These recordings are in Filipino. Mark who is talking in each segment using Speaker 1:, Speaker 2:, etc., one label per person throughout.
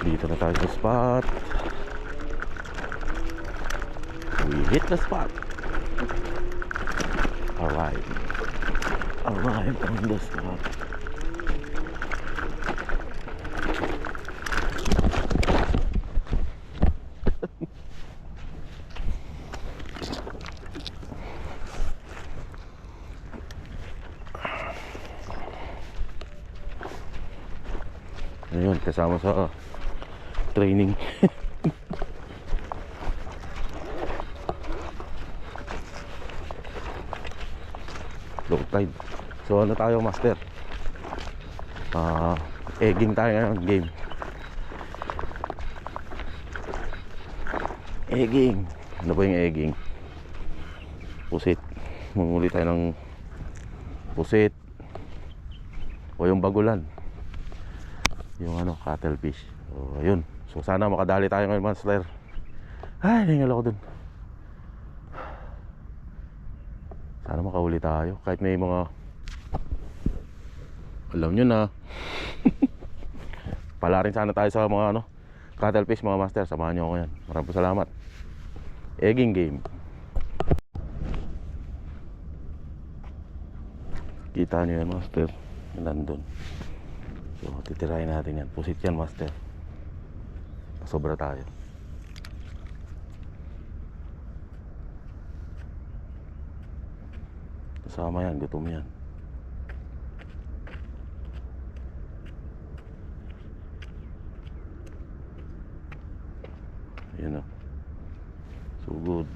Speaker 1: Dito na tayo sa spot. We hit the spot. Arrive on the spot. Ayun, kasama sa training. Low tide. So ano tayo, master? Egging tayo ngayon, game. Egging. Ano ba yung egging? Pusit. Mumuli tayo ng pusit o yung bagulan, yung ano, cuttlefish. So ayun. So sana makadali tayo ngayon, master. Ay, hingal ako dun. Sana makahuli tayo. Kahit may mga, alam nyo na. Pala rin sana tayo sa mga ano, cuttlefish, mga master. Samahan nyo ako yan. Maraming salamat. Egging game. Kita nyo yan, master. Nandun. So titirahin natin yan. Pusit yan, master. Sobra tayo. Kasama yan, gutom yan. Yun o. So good.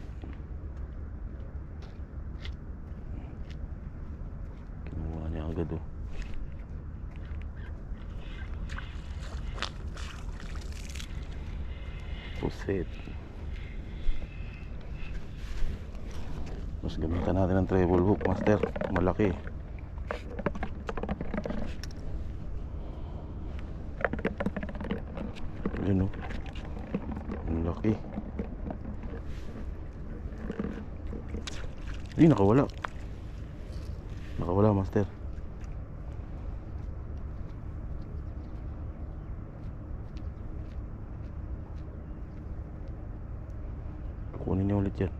Speaker 1: Kinuha niya agad o. Pusit. Mas gamitan natin ng treble hook, master. Malaki. Yun o. Ang laki. Hindi, nakawala. Nakawala, master. Kunin niyo ulit yan.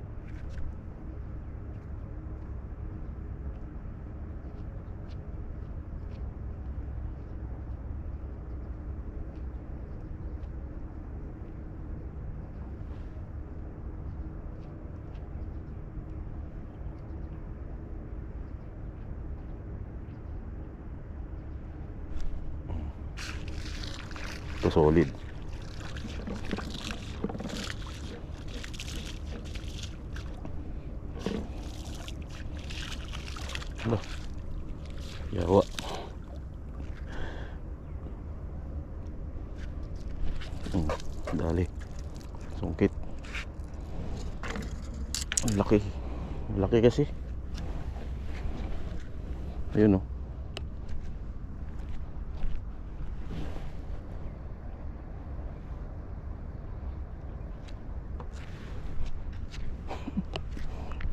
Speaker 1: Ito solid. Ano? Yawa. Dali. Sungkit. Ang laki. Ang laki kasi. Ayun o.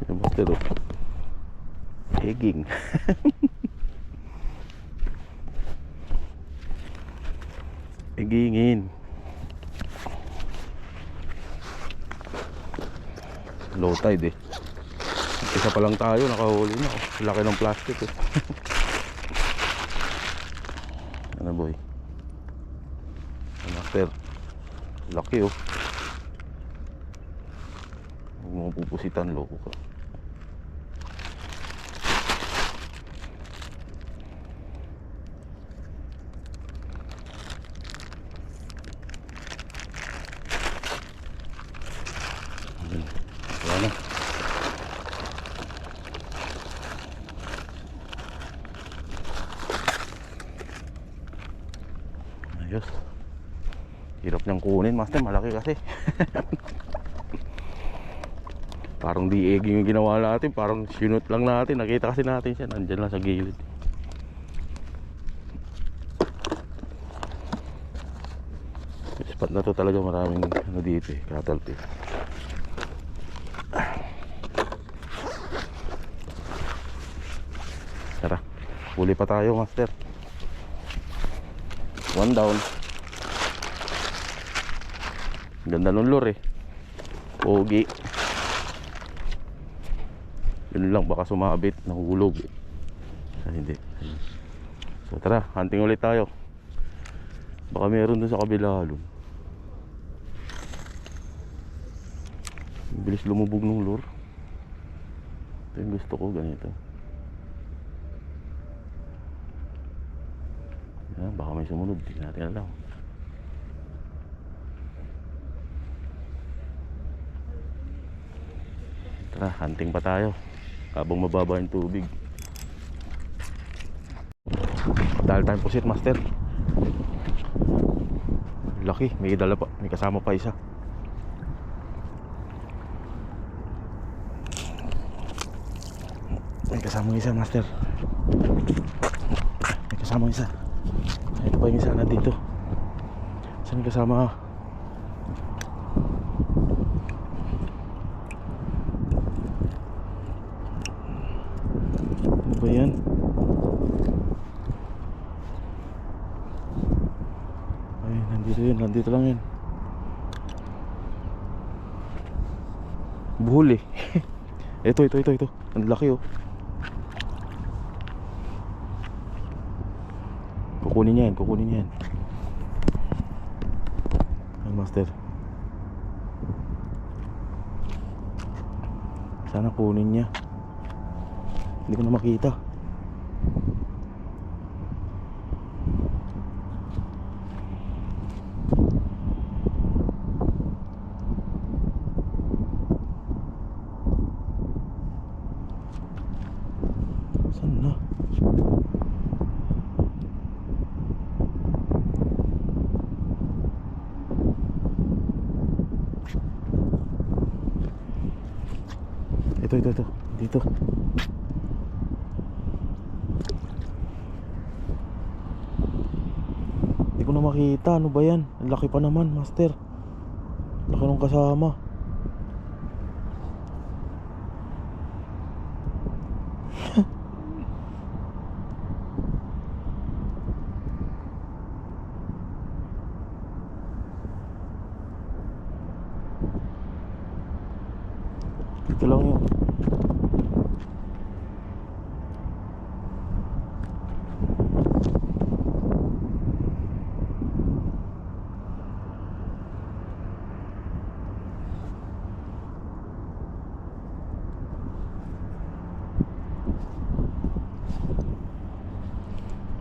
Speaker 1: Yung master o. Egging. Eggingin. Low tide eh. Isa pa lang tayo, nakahuli na. Laki ng plastic eh. Ano boy? Master. Laki oh. Huwag mo pupusitan, loko ka. Wala na. Ayos. Hirap niyang kunin, master. Malaki kasi. Parang di egging yung ginawa natin. Parang sinut lang natin. Nakita kasi natin siya. Nandyan lang sa gilid. Spot na to talaga. Maraming ano dito eh. Cuttlefish. Huli pa tayo, master. One down. Ganda ng lure eh. Pogi. Yun lang, baka sumabit, nahulog. Hindi. So tara, hunting ulit tayo. Baka meron dun sa kabila lum. Bilis lumubog ng lure. Ito yung gusto ko, ganito. Yan, baka may sumunod, di natin alam. Tara, hunting pa tayo habang mababa yung tubig. Dahil tayong pusit, master. Laki, may dala pa, may kasama pa isa. May kasama isa, master. May kasama isa. Ito pa yung isa na dito. Saan kasama? Ano ba yan? Ay, nandito yun, nandito lang yun. Buhol eh. Ito. Ang laki oh. Kukunin niya yan. Ay, master. Sana kunin niya. Hindi ko na makita. Saan na? Ito. Dito. Hindi ko na makita. Ano ba yan? Ang laki pa naman, master. Laki nung kasama. Ito lang yun.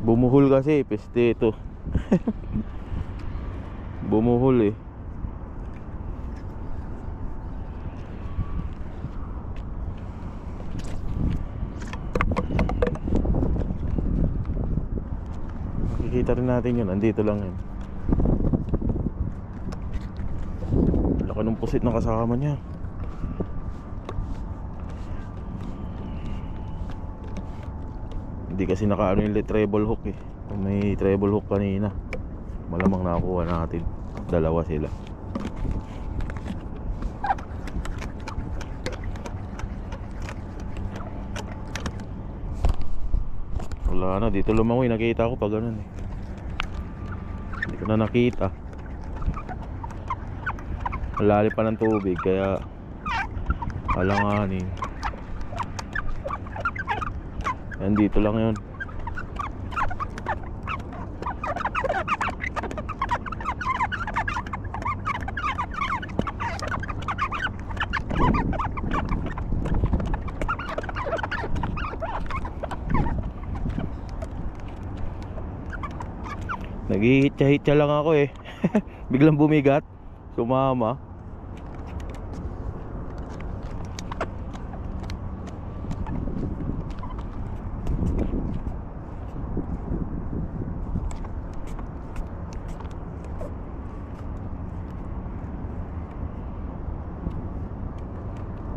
Speaker 1: Bumuhol kasi, peste ito. Bumuhol eh. Makikita rin natin yun, andito lang yun. Laki ng pusit na kasama niya. Hindi kasi nakaano yung treble hook eh. Kung may treble hook kanina, malamang nakakuha natin. Dalawa sila. Wala na, dito lumangoy. Nakita ko pa ganun eh. Hindi ko na nakita. Malalim pa ng tubig, kaya alanganin. Yan, dito lang yun. Naghihitya-hitya lang ako eh. Biglang bumigat, sumama.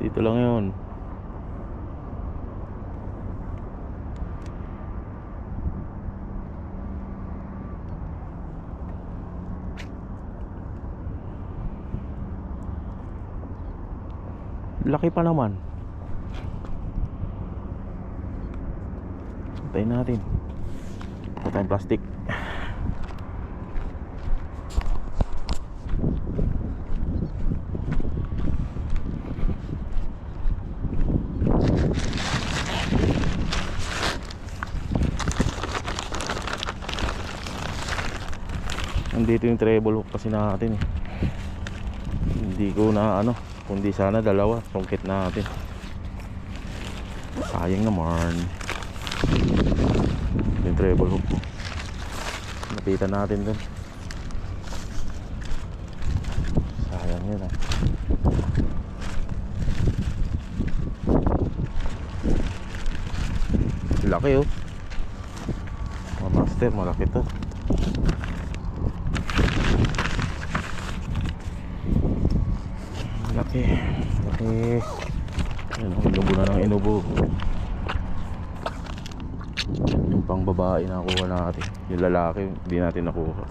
Speaker 1: Dito lang yun. Laki pa naman. Tayin natin. Ito tayong plastic. Nandito yung treble hook kasi natin eh. Hindi ko na ano, kundi sana dalawa, sungkit natin. Sayang naman. Yung treble hook ko. Napitan natin dun. Sayang yun ah. Laki oh. Mga master, malaki to. Laki. Ayun, inubo na ng inubo. Yung pang babae nakuha natin. Yung lalaki hindi natin nakuha.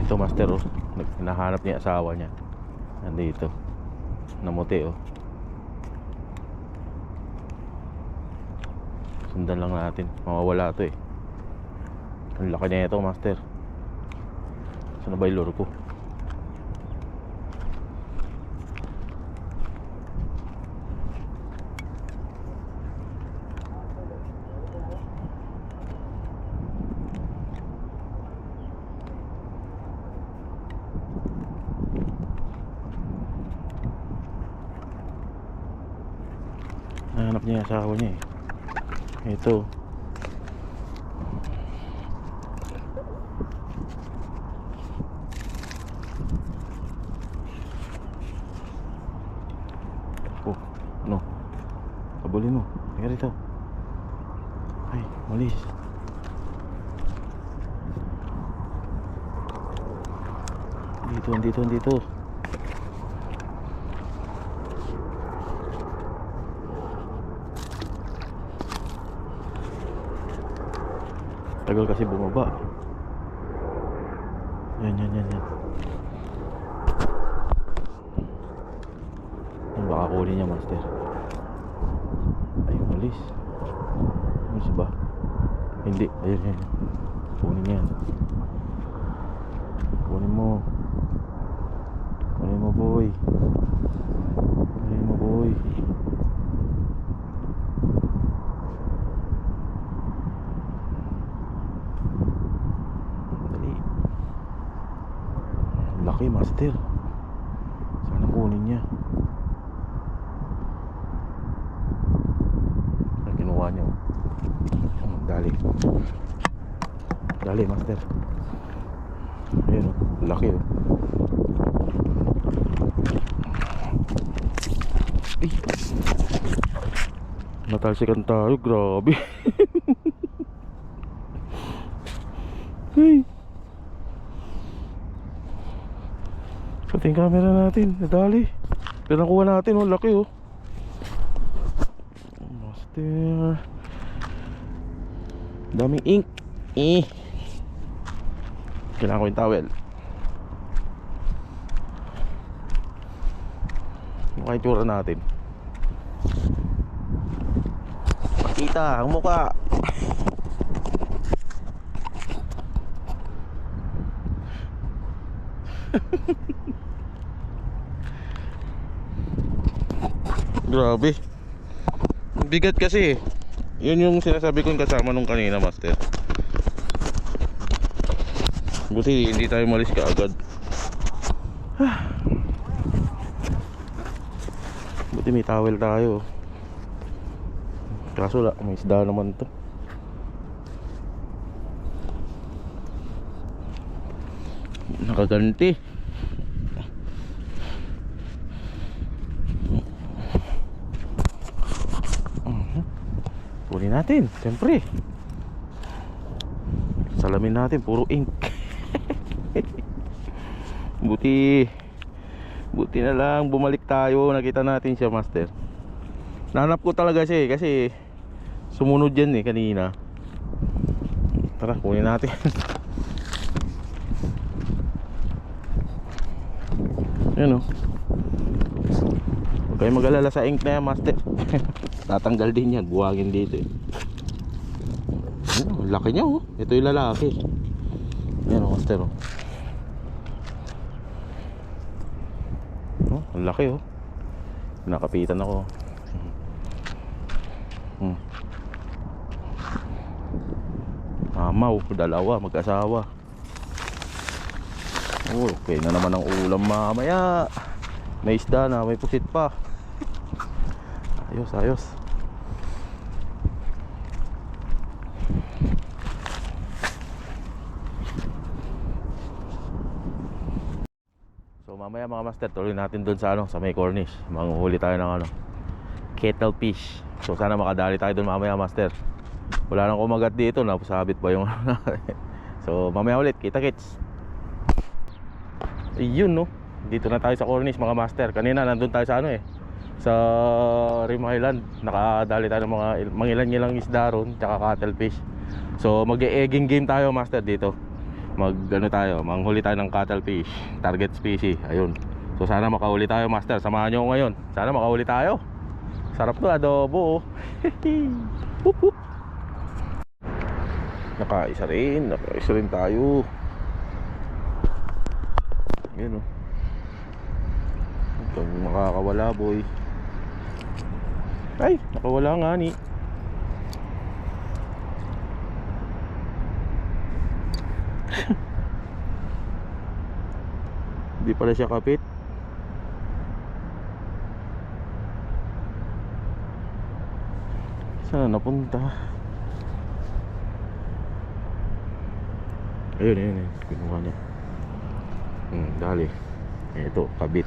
Speaker 1: Ito master oh, hinahanap niya asawa niya. Nandito, namuti oh. Sundan lang natin, mawawala to eh. Ang laki niya ito master. Saan na ba yung lure ko? Nahanap niya yung asawa niya eh. Ito. Oh, no. Kabulin mo. Teka rito. Ay, malis. Dito. Tagal kasi bumaba. Yan. Baka kunin niya master. Ay, malis. Malis ba? Hindi, ayun. Kunin yan. Kunin mo boy. Dali. Laki master. Sana kunin niya. Kinuha niya oh. Dali master. Ayun oh, laki oh. Ay, natalsikan tayo, grabe. Ay, pati yung camera natin nadali. Pinakuha natin oh, laki oh. Master, daming ink eh. Kailangan ko yung towel. Mukha yung tsura natin. Pakita ang mukha. Grabe. Bigat kasi. Yun yung sinasabi kong kasama nung kanina master. Buti hindi tayo malis kaagad. Buti may towel tayo. Kaso may isda naman to. Nakaganti. Kunin natin, siyempre. Salamin natin, puro ink. Buti na lang bumalik tayo. Nakita natin siya master. Nahanap ko talaga siya kasi sumunod yan kanina. Tara, kunin natin. Yan oh. kayo mag-alala sa ink na yan, master. Tatanggal din yan, buwagin dito eh. Ang laki niya oh. Ito yung lalaki. Yan oh, master oh. Oh, ang laki oh. Nakapitan ako. Amaw, dalawa, mag-asawa. Oh, okay na naman ang ulam mamaya. May isda na, may pusit pa. Ayos, ayos. So mamaya mga master, tuloy natin dun sa ano, sa may cornice. Manguhuli tayo ng ano, kettle fish. So sana makadali tayo dun mamaya master. Wala nang kumagat dito, napasabit pa yung so mamaya ulit, kita-kits. Ayun no, dito na tayo sa cornice mga master. Kanina nandun tayo sa ano eh, sa Rim Island. Nakadali tayo ng mga mangilan-ngilang isda ron, tsaka cuttlefish. So mag-e-egging game tayo master dito. Mag-ano tayo, manghuli tayo ng cuttlefish, target species, ayun. So sana makahuli tayo master, samahan nyo ako ngayon. Sana makahuli tayo. Sarap to, adobo. Hup hup. Nakaisa rin tayo. Yan o. Huwag kang makakawala boy. Ay, nakawala nga ni. Hindi pala siya kapit. Saan napunta? Ayun, ayun, ayun. Kinuha niya. Dali. Ito, kabit.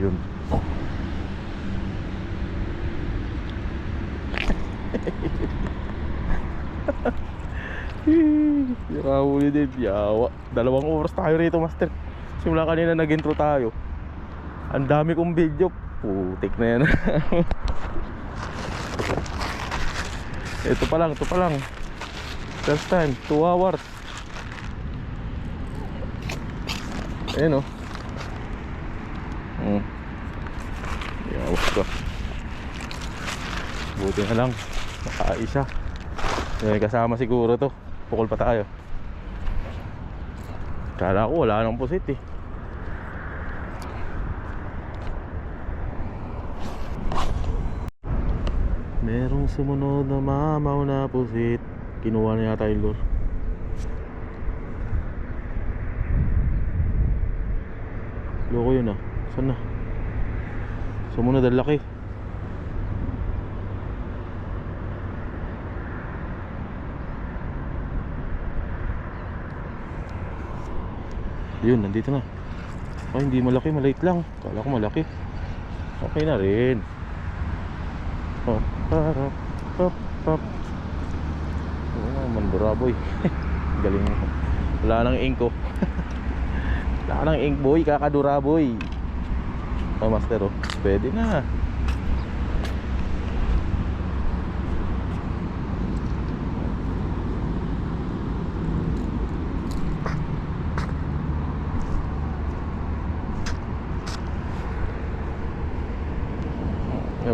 Speaker 1: Yun. Nakahuli din. Yawa. 2 oras tayo rito master. Simula kanina nag-intro tayo. Ang dami kong video. Putik na yan. Ito pa lang. First time, 2 hours. Ayan o. Yawas ko. Buti na lang nakaisa. May kasama siguro to. Pukol pa tayo. Kala ko wala nang pusit eh. Merong sumunod na mamaw na pusit. Kinuha na yata yung lure. Loko yun ah. Saan na? Sumunod ang laki. Yun, nandito na. Ay, hindi malaki, maliit lang. Kala ko malaki. Okay na rin. Hop, hop, hop, hop. Oo, manduraboy. Galing mo. Wala nang ink ko. Wala nang ink boy, kakaduraboy. Oh master oh, pwede na.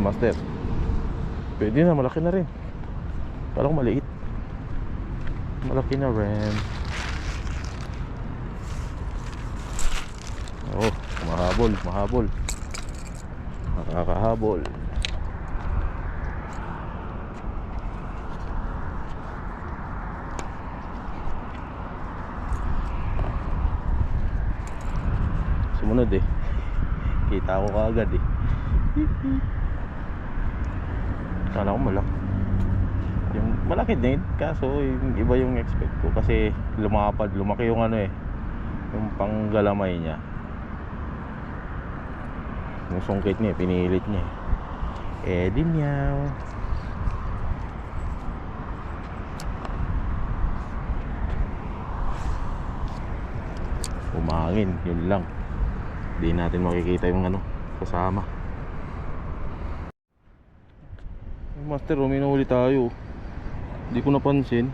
Speaker 1: Master, pwede na, malaki na rin. Kala ko maliit. Malaki na rin. Oh, mahabol. Nakakahabol. Sumunod eh. Kita ko kaagad eh. Kala ko malaki. Yung malaki din, kaso yung iba yung expect ko kasi lumaki yung ano eh, yung panggalamay niya. Yung sungkit niya, pinilit niya. Din yaw. Umangin, yun lang. Di natin makikita yung ano, kasama. Master, minahuli tayo. Hindi ko napansin.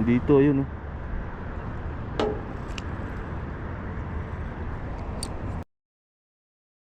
Speaker 1: Dito, ayun oh.